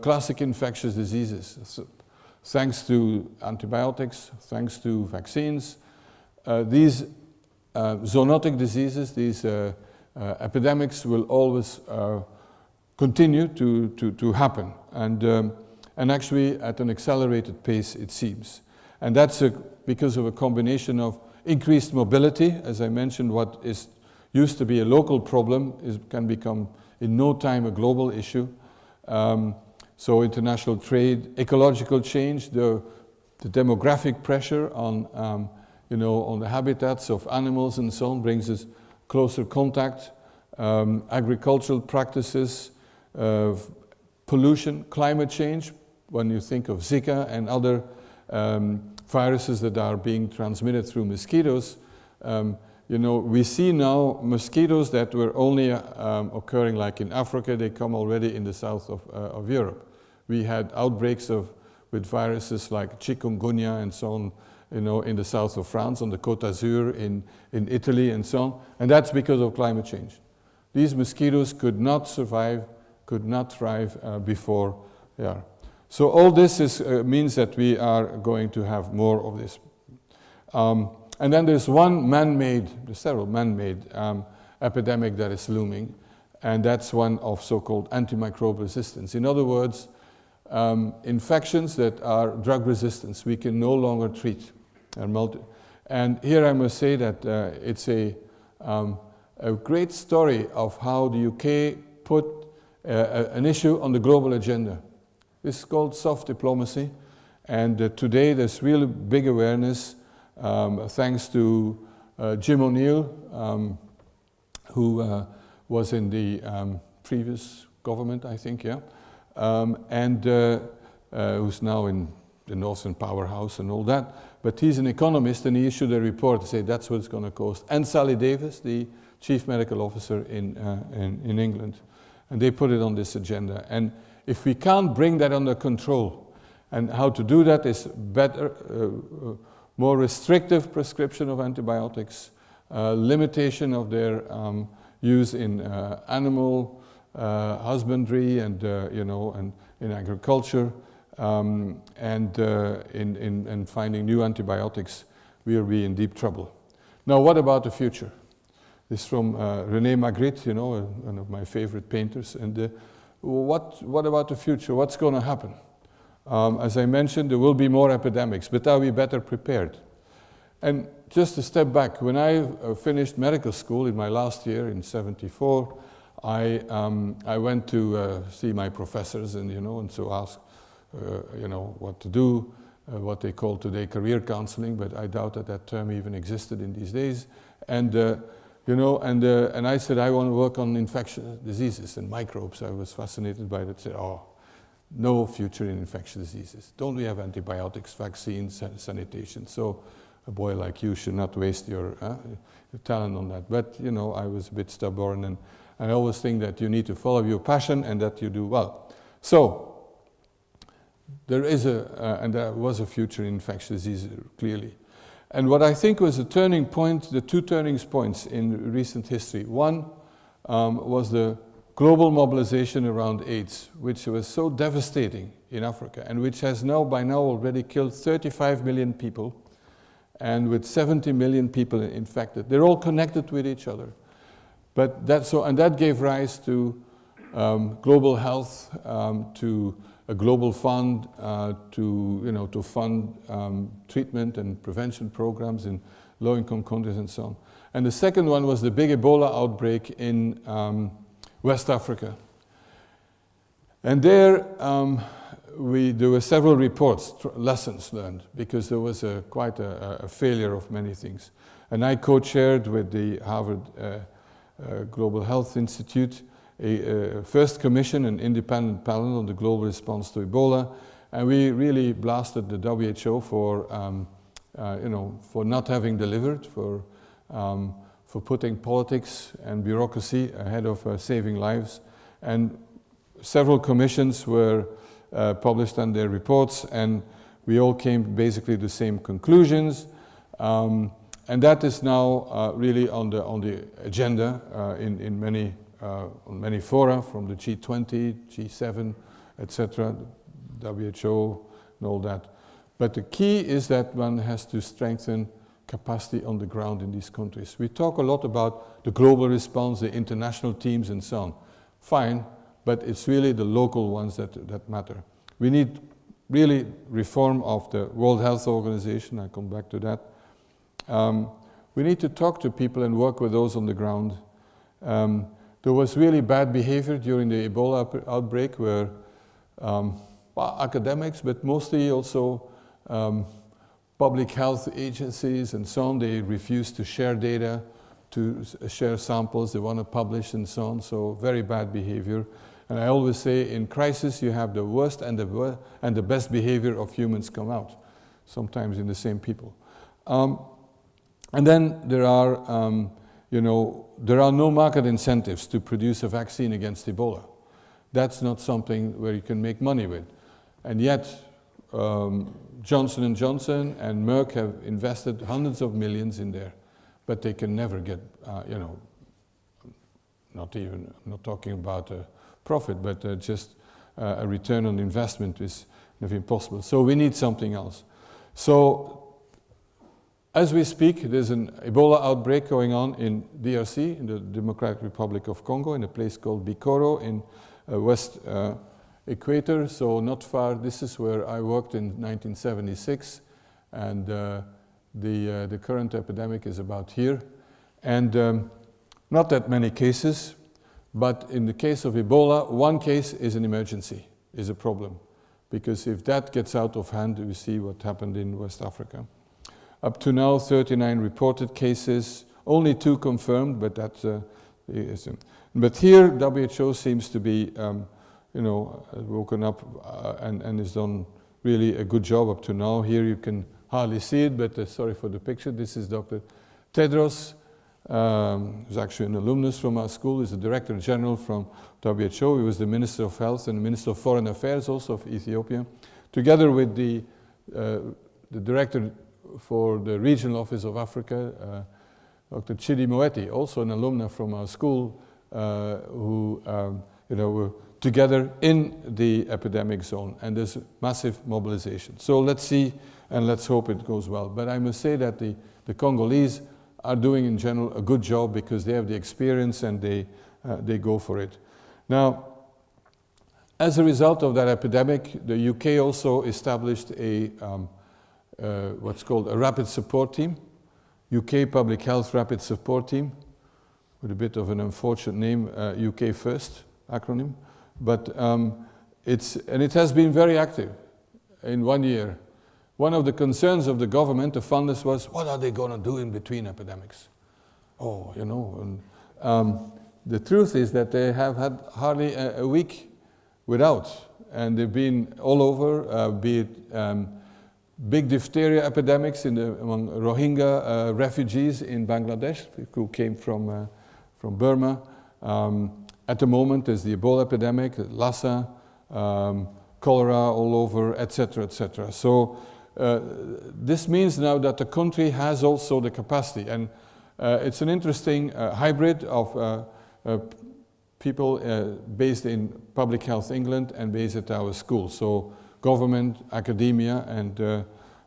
classic infectious diseases, thanks to antibiotics, thanks to vaccines, these zoonotic diseases, these epidemics will always continue to happen, and actually at an accelerated pace, it seems. And that's because of a combination of increased mobility. As I mentioned, what used to be a local problem can become in no time a global issue. So international trade, ecological change, the demographic pressure on on the habitats of animals and so on brings us closer contact, agricultural practices, pollution, climate change. When you think of Zika and other viruses that are being transmitted through mosquitoes, we see now mosquitoes that were only occurring like in Africa, they come already in the south of Europe. We had outbreaks with viruses like chikungunya and so on, in the south of France, on the Côte d'Azur, in Italy and so on. And that's because of climate change. These mosquitoes could not survive, could not thrive before they are. So all this means that we are going to have more of this. And then there's there's several man-made epidemic that is looming, and that's one of so-called antimicrobial resistance. In other words, infections that are drug resistant, we can no longer treat. And here I must say that it's a great story of how the UK put an issue on the global agenda. This is called soft diplomacy, and today there's really big awareness thanks to Jim O'Neill, who was in the previous government, I think, and who's now in the Northern Powerhouse and all that. But he's an economist, and he issued a report to say that's what it's going to cost. And Sally Davis, the chief medical officer in England, and they put it on this agenda. And if we can't bring that under control, and how to do that is better, more restrictive prescription of antibiotics, limitation of their use in animal husbandry and and in agriculture, and in finding new antibiotics, we will be in deep trouble. Now, what about the future? This is from René Magritte, one of my favorite painters. And what about the future? What's going to happen? As I mentioned, there will be more epidemics, but are we better prepared? And just a step back, when I finished medical school in my last year in '74, I went to see my professors and so asked what to do, what they call today career counseling, but I doubt that term even existed in these days. And and I said I want to work on infectious diseases and microbes. I was fascinated by that. Said, no future in infectious diseases. Don't we have antibiotics, vaccines, sanitation? So a boy like you should not waste your talent on that. But I was a bit stubborn, and I always think that you need to follow your passion and that you do well. So there is and there was a future in infectious diseases, clearly. And what I think was the turning point, the two turning points in recent history. One was the global mobilization around AIDS, which was so devastating in Africa, and which has by now already killed 35 million people, and with 70 million people infected. They're all connected with each other. But that gave rise to global health, to a global fund to fund treatment and prevention programs in low-income countries and so on. And the second one was the big Ebola outbreak in West Africa. And there were several reports, lessons learned, because there was quite a failure of many things. And I co-chaired with the Harvard Global Health Institute a first commission, an independent panel on the global response to Ebola, and we really blasted the WHO for not having delivered, for putting politics and bureaucracy ahead of saving lives. And several commissions were published on their reports, and we all came basically to the same conclusions. And that is now really on the agenda in many fora, from the G20, G7, etc., WHO, and all that. But the key is that one has to strengthen capacity on the ground in these countries. We talk a lot about the global response, the international teams and so on. Fine, but it's really the local ones that matter. We need really reform of the World Health Organization. I'll come back to that. We need to talk to people and work with those on the ground. There was really bad behavior during the Ebola outbreak where academics, but mostly also public health agencies and so on, they refused to share data, to share samples, they want to publish and so on, so very bad behavior. And I always say in crisis you have the worst and the best behavior of humans come out, sometimes in the same people. And then there are, there are no market incentives to produce a vaccine against Ebola. That's not something where you can make money with. And yet, Johnson & Johnson and Merck have invested hundreds of millions in there, but they can never get, I'm not talking about a profit, but just a return on investment is never impossible. So we need something else. So as we speak, there's an Ebola outbreak going on in DRC, in the Democratic Republic of Congo, in a place called Bikoro in West Equator, so not far. This is where I worked in 1976, and the current epidemic is about here. And not that many cases, but in the case of Ebola, one case is an emergency, is a problem. Because if that gets out of hand, we see what happened in West Africa. Up to now, 39 reported cases, only 2 confirmed, but that's but here, WHO seems to be woken up and has done really a good job up to now. Here you can hardly see it, but sorry for the picture. This is Dr. Tedros, who's actually an alumnus from our school. He's the Director General from WHO. He was the Minister of Health and the Minister of Foreign Affairs also of Ethiopia, together with the Director for the Regional Office of Africa, Dr. Chidi Moeti, also an alumna from our school, who were together in the epidemic zone, and there's massive mobilization. So let's see and let's hope it goes well. But I must say that the Congolese are doing in general a good job because they have the experience and they go for it. Now, as a result of that epidemic, the UK also established a what's called a rapid support team, UK Public Health Rapid Support Team, with a bit of an unfortunate name, UK First acronym. But it has been very active in 1 year. One of the concerns of the government, the funders, was what are they going to do in between epidemics? The truth is that they have had hardly a week without, and they've been all over, be it big diphtheria epidemics among Rohingya refugees in Bangladesh who came from Burma. At the moment, there's the Ebola epidemic, Lassa, cholera all over, etc., etc. So this means now that the country has also the capacity, and it's an interesting hybrid of people based in Public Health England and based at our school. So government, academia, and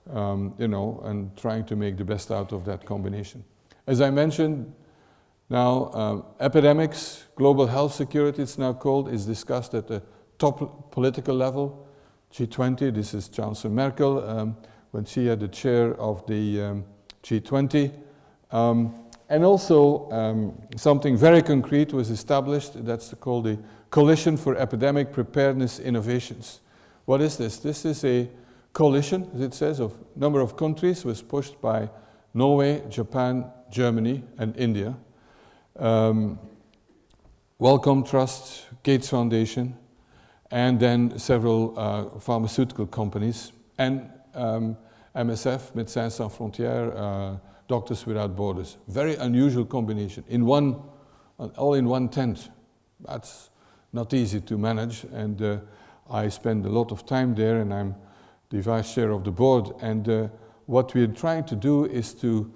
and trying to make the best out of that combination. As I mentioned, now epidemics, global health security, it's now called, is discussed at the top political level. G20, this is Chancellor Merkel, when she had the chair of the G20. And also something very concrete was established, that's called the Coalition for Epidemic Preparedness Innovations. What is this? This is a coalition, as it says, of a number of countries, was pushed by Norway, Japan, Germany, and India. Wellcome Trust, Gates Foundation, and then several pharmaceutical companies, and MSF, Médecins Sans Frontières, Doctors Without Borders. Very unusual combination, all in one tent. That's not easy to manage, and I spend a lot of time there, and I'm the vice chair of the board, and what we're trying to do is to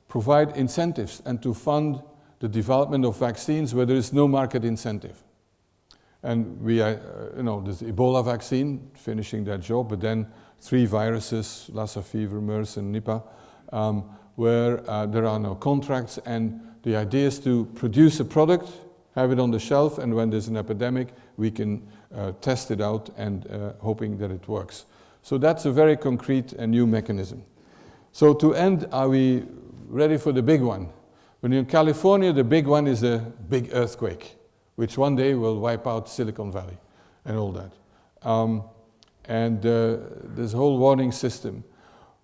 provide incentives and to fund the development of vaccines where there is no market incentive. And we are, there's the Ebola vaccine, finishing that job, but then 3 viruses, Lassa fever, MERS, and Nipah, where there are no contracts, and the idea is to produce a product, have it on the shelf, and when there's an epidemic, we can test it out and hoping that it works. So that's a very concrete and new mechanism. So to end, are we ready for the big one? When you're in California, the big one is a big earthquake, which one day will wipe out Silicon Valley and all that. There's a whole warning system.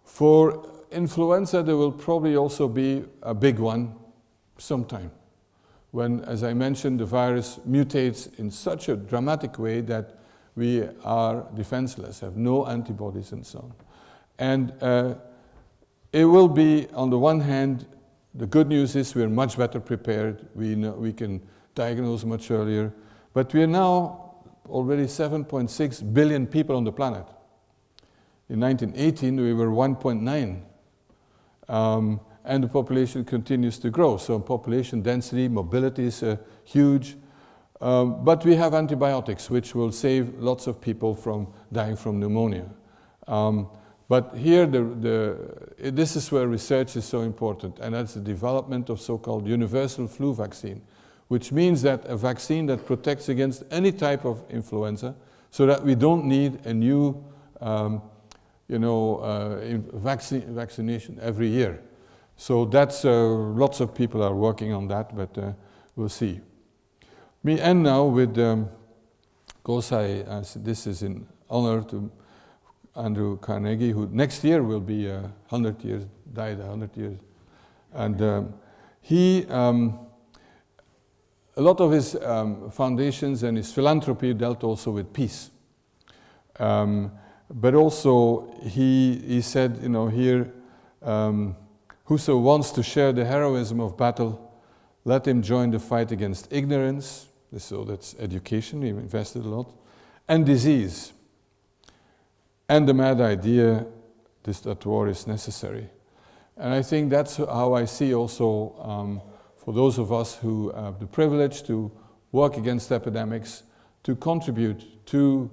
For influenza, there will probably also be a big one sometime, when, as I mentioned, the virus mutates in such a dramatic way that we are defenseless, have no antibodies and so on. And it will be, on the one hand, the good news is we're much better prepared. We know we can diagnose much earlier. But we are now already 7.6 billion people on the planet. In 1918, we were 1.9. And the population continues to grow. So population density, mobility is huge. But we have antibiotics, which will save lots of people from dying from pneumonia. But here, this is where research is so important, and that's the development of so-called universal flu vaccine, which means that a vaccine that protects against any type of influenza, so that we don't need a new vaccination every year. So that's, lots of people are working on that, but we'll see. Me end now with, of course, this is in honor to Andrew Carnegie, who next year will be 100 years, died 100 years. And he, a lot of his foundations and his philanthropy dealt also with peace. But also he said, here, whoso wants to share the heroism of battle, let him join the fight against ignorance. So that's education, he invested a lot, and disease. And the mad idea that war is necessary. And I think that's how I see also, for those of us who have the privilege to work against epidemics, to contribute to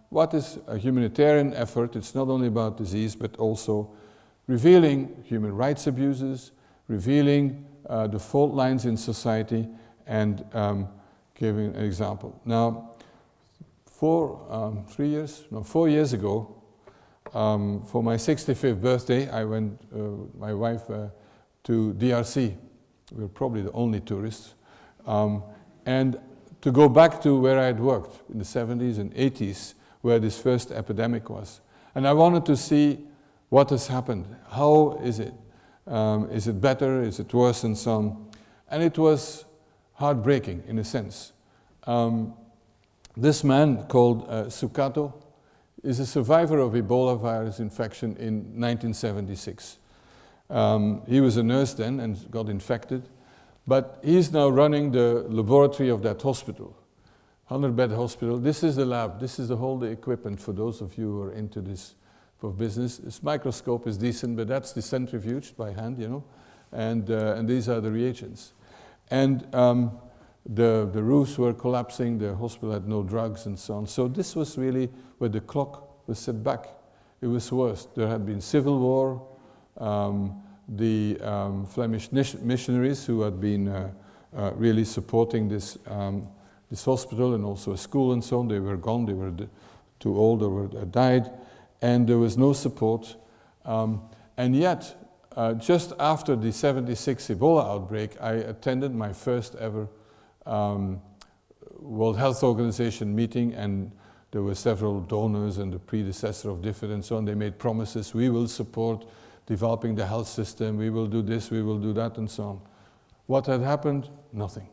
what is a humanitarian effort. It's not only about disease, but also revealing human rights abuses, revealing the fault lines in society, and giving an example. Now, 4 years ago, for my 65th birthday, I went, my wife, to DRC. We were probably the only tourists. And to go back to where I had worked in the 70s and 80s, where this first epidemic was. And I wanted to see what has happened. How is it? Is it better? Is it worse? And so on. And it was heartbreaking in a sense. This man called Sukato is a survivor of Ebola virus infection in 1976. He was a nurse then and got infected, but he's now running the laboratory of that hospital, 100-bed hospital. This is the lab. This is the equipment for those of you who are into this for business. This microscope is decent, but that's the centrifuged by hand, and these are the reagents. And the roofs were collapsing, the hospital had no drugs and so on. So this was really where the clock was set back. It was worse. There had been civil war. The Flemish missionaries who had been really supporting this hospital and also a school and so on, they were gone, they were too old or died, and there was no support. And yet, just after the 76 Ebola outbreak, I attended my first ever World Health Organization meeting, and there were several donors and the predecessor of DFID and so on. They made promises, we will support developing the health system, we will do this, we will do that, and so on. What had happened? Nothing.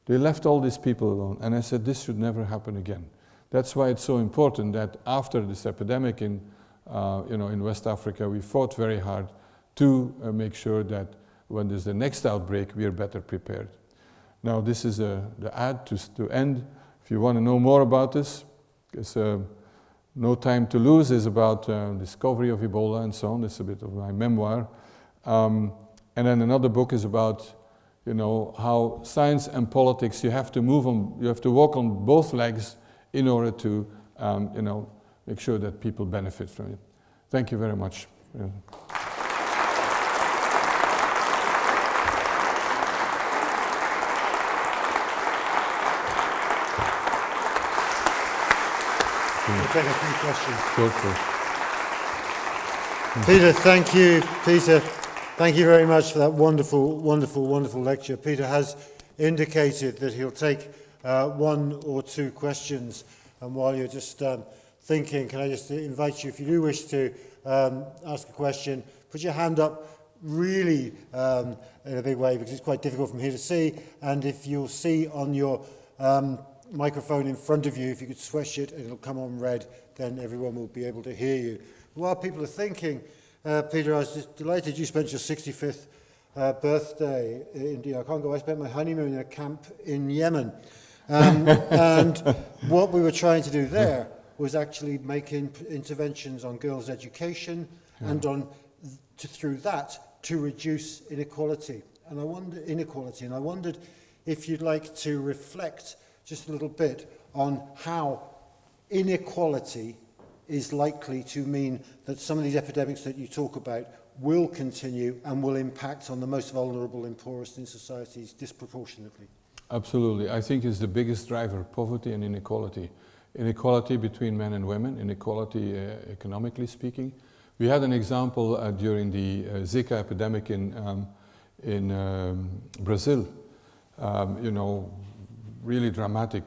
They left all these people alone, and I said, this should never happen again. That's why it's so important that after this epidemic in West Africa, we fought very hard to make sure that when there's the next outbreak, we are better prepared. Now, this is the ad to end. If you want to know more about this, it's No Time to Lose is about discovery of Ebola and so on. It's a bit of my memoir. And then another book is about, how science and politics, you have to walk on both legs in order to, make sure that people benefit from it. Thank you very much. Yeah. We'll take a few questions. Good. Peter, thank you. Peter, thank you very much for that wonderful lecture. Peter has indicated that he'll take 1 or 2 questions. And while you're just thinking, can I just invite you, if you do wish to ask a question, put your hand up really in a big way, because it's quite difficult from here to see. And if you'll see on your microphone in front of you, if you could swish it and it'll come on red, then everyone will be able to hear you. While people are thinking, Peter, I was just delighted you spent your 65th birthday in DR Congo. I spent my honeymoon in a camp in Yemen. And what we were trying to do there was actually make interventions on girls' education and through that to reduce inequality. And I wondered if you'd like to reflect just a little bit on how inequality is likely to mean that some of these epidemics that you talk about will continue and will impact on the most vulnerable and poorest in societies disproportionately. Absolutely. I think it's the biggest driver, poverty and inequality. Inequality between men and women, inequality economically speaking. We had an example during the Zika epidemic in Brazil. Really dramatic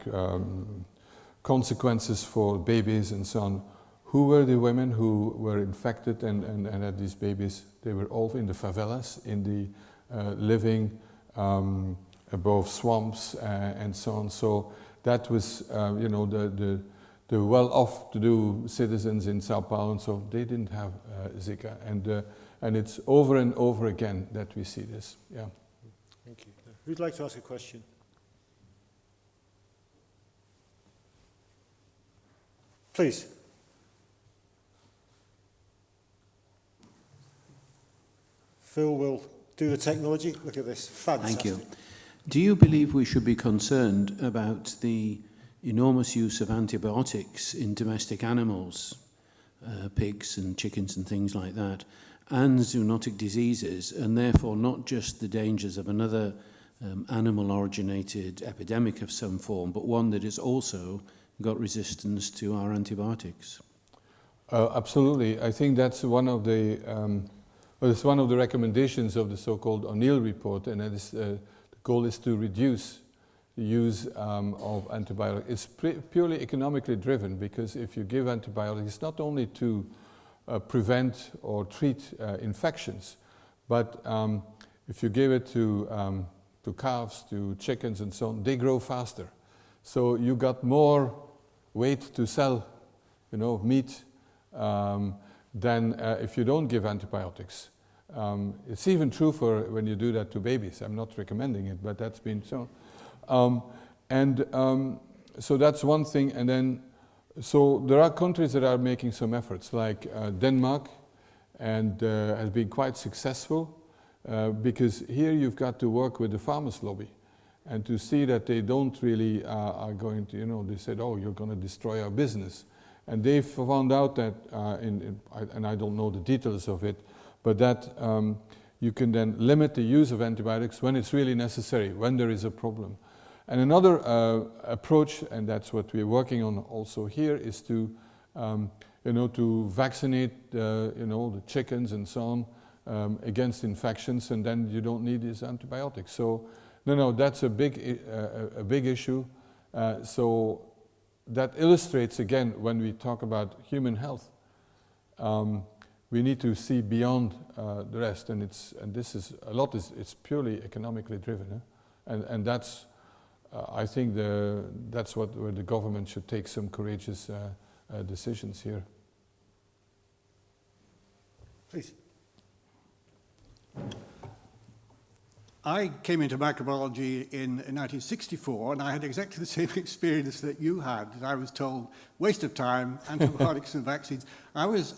consequences for babies and so on. Who were the women who were infected and had these babies? They were all in the favelas, in the living above swamps and so on. So that was, the well-off-to-do citizens in Sao Paulo, and so they didn't have Zika. And it's over and over again that we see this. Yeah. Thank you. Who'd like to ask a question? Please. Phil will do the technology. Look at this. Fantastic. Thank you. Do you believe we should be concerned about the enormous use of antibiotics in domestic animals, pigs and chickens and things like that, and zoonotic diseases, and therefore not just the dangers of another animal-originated epidemic of some form, but one that has also got resistance to our antibiotics? Absolutely. I think that's one of the it's one of the recommendations of the so-called O'Neill report, and that is the goal is to reduce the use of antibiotics. It's purely economically driven, because if you give antibiotics, it's not only to prevent or treat infections, but if you give it to calves, to chickens and so on, they grow faster. So you got more weight to sell, meat, than if you don't give antibiotics. It's even true for when you do that to babies. I'm not recommending it, but that's been shown. So that's one thing. And then, so there are countries that are making some efforts, like Denmark, and has been quite successful, because here you've got to work with the farmers' lobby, and to see that they don't really are going to, they said, oh, you're going to destroy our business. And they've found out that, and I don't know the details of it, but that you can then limit the use of antibiotics when it's really necessary, when there is a problem. And another approach, and that's what we're working on also here, is to, to vaccinate, the chickens and so on against infections, and then you don't need these antibiotics. So, no, that's a big issue. So that illustrates again when we talk about human health. We need to see beyond the rest, and this is a lot. It's purely economically driven, and that's. I think that's where the government should take some courageous decisions here. Please. I came into microbiology in 1964, and I had exactly the same experience that you had. I was told, waste of time, antibiotics and vaccines. I was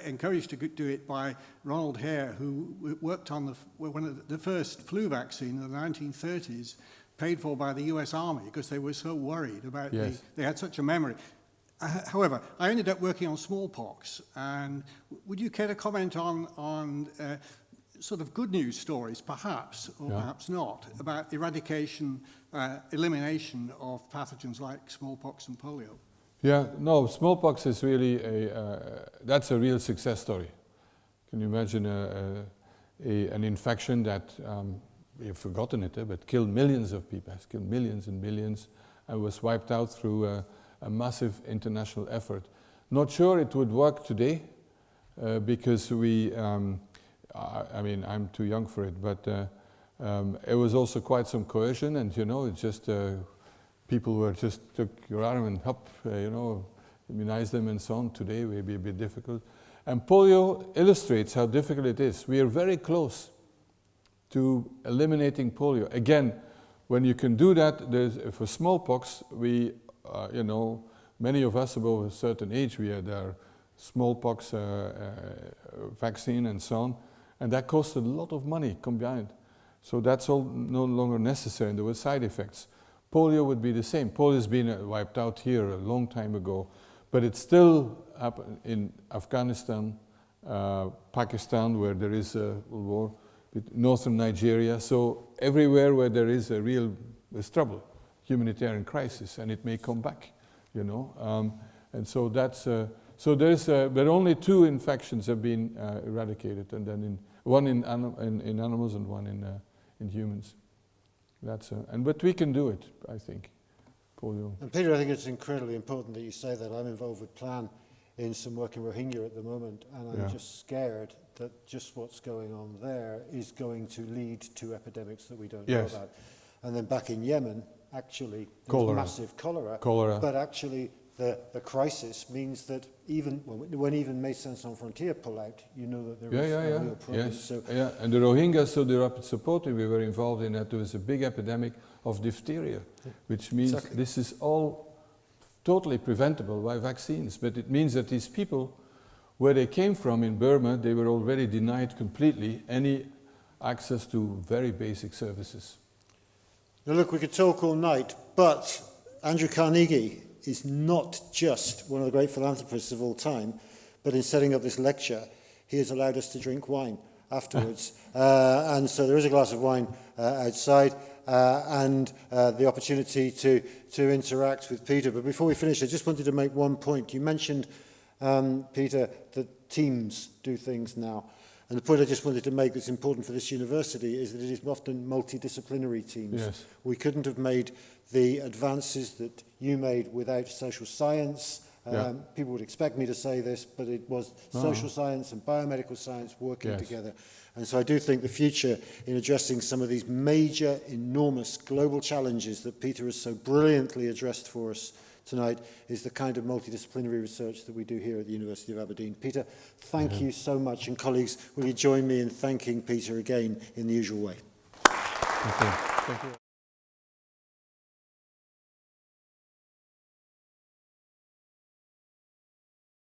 encouraged to do it by Ronald Hare, who worked on one of the first flu vaccine in the 1930s, paid for by the US Army, because they were so worried about yes. they had such a memory. However, I ended up working on smallpox, and would you care to comment on sort of good news stories, perhaps, or perhaps not, about eradication, elimination of pathogens like smallpox and polio? Yeah, no, smallpox is really that's a real success story. Can you imagine an infection that, we've forgotten it, but killed millions of people, has killed millions and millions, and was wiped out through a massive international effort. Not sure it would work today, because I mean, I'm too young for it, but it was also quite some coercion, and you know, it's just people were just took your arm and hop, you know, immunize them and so on. Today it may be a bit difficult. And polio illustrates how difficult it is. We are very close to eliminating polio. Again, when you can do that, for smallpox, we, you know, many of us above a certain age, we had our smallpox vaccine and so on, and that cost a lot of money combined. So that's all no longer necessary, and there were side effects. Polio would be the same. Polio has been wiped out here a long time ago, but it's still up in Afghanistan, Pakistan, where there is a war, northern Nigeria. So everywhere where there is there's trouble, humanitarian crisis, and it may come back, you know. And so that's so there's but only 2 infections have been eradicated, and then one in animals and one in humans. But we can do it, I think. Polio. And Peter, I think it's incredibly important that you say that. I'm involved with Plan in some work in Rohingya at the moment, and I'm just scared that just what's going on there is going to lead to epidemics that we don't know about. And then back in Yemen, actually, there's massive cholera. But actually, the crisis means that even when even Médecins Sans Frontières pull out, you know that there is a real problem. Yes. So and the Rohingyas, so the rapid support, we were involved in that. There was a big epidemic of diphtheria, which means this is all totally preventable by vaccines. But it means that these people, where they came from in Burma, they were already denied completely any access to very basic services. Now look, we could talk all night, but Andrew Carnegie is not just one of the great philanthropists of all time, but in setting up this lecture, he has allowed us to drink wine afterwards. And so there is a glass of wine outside and the opportunity to interact with Peter. But before we finish, I just wanted to make one point. You mentioned, Peter, that teams do things now. And the point I just wanted to make that's important for this university is that it is often multidisciplinary teams. Yes. We couldn't have made the advances that you made without social science. People would expect me to say this, but it was social science and biomedical science working together. And so I do think the future in addressing some of these major, enormous global challenges that Peter has so brilliantly addressed for us tonight is the kind of multidisciplinary research that we do here at the University of Aberdeen. Peter, thank you so much. And colleagues, will you join me in thanking Peter again in the usual way? Thank you. Thank you.